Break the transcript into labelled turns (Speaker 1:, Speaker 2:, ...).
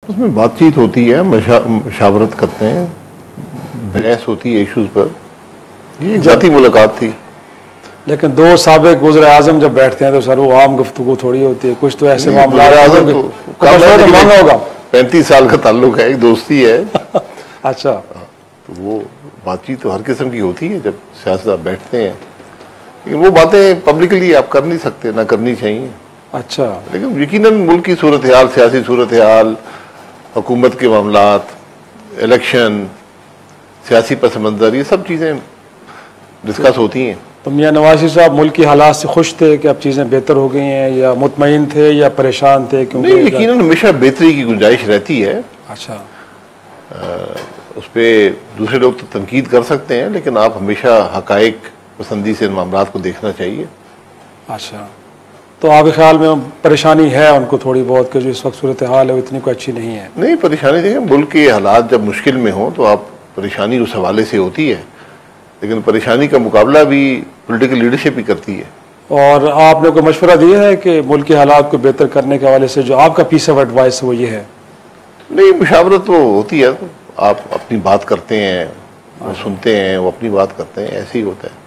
Speaker 1: उसमें बातचीत होती है, मशावरत करते हैं, बहस होती है इश्यूज पर। ये एक जाती मुलाकात थी।
Speaker 2: लेकिन दो साबिक वज़ीर आज़म जब बैठते हैं तो सर वो आम गुफ्तगू थोड़ी होती है, कुछ तो ऐसे मामला होगा।
Speaker 1: 35 साल का ताल्लुक है, एक दोस्ती है।
Speaker 2: अच्छा,
Speaker 1: तो वो बातचीत तो हर किस्म की होती है जब सियासतदान बैठते हैं, लेकिन वो बातें पब्लिकली आप कर नहीं सकते, ना करनी चाहिए।
Speaker 2: अच्छा,
Speaker 1: लेकिन यकीनन मुल्क की सूरत हाल, सियासी सूरत हाल, हुकूमत के मामलात, इलेक्शन, सियासी पस मंज़र, ये सब चीज़ें डिस्कस होती हैं।
Speaker 2: तो मियां नवाज साहब मुल्क की हालात से खुश थे कि अब चीज़ें बेहतर हो गई हैं, या मुतमईन थे या परेशान थे? क्योंकि
Speaker 1: नहीं, यकीनन हमेशा बेहतरी की गुंजाइश रहती है।
Speaker 2: अच्छा,
Speaker 1: उस पर दूसरे लोग तो तनकीद कर सकते हैं, लेकिन आप हमेशा हकाइक पसंदी से इन मामलात को देखना चाहिए।
Speaker 2: अच्छा, तो आपके ख्याल में परेशानी है उनको थोड़ी बहुत कि जो इस वक्त सूरत हाल है वो इतनी कोई अच्छी नहीं है?
Speaker 1: नहीं, परेशानी देखें, मुल्क के हालात जब मुश्किल में हों तो आप परेशानी उस हवाले से होती है, लेकिन परेशानी का मुकाबला भी पॉलिटिकल लीडरशिप ही करती है।
Speaker 2: और आपने कोई मशवरा दिया है कि मुल्क के हालात को बेहतर करने के हवाले से जो आपका पीस ऑफ एडवाइस है वो ये है?
Speaker 1: नहीं, मुशावरत तो होती है, आप अपनी बात करते हैं, वो सुनते हैं, वो अपनी बात करते हैं, ऐसे ही होता है।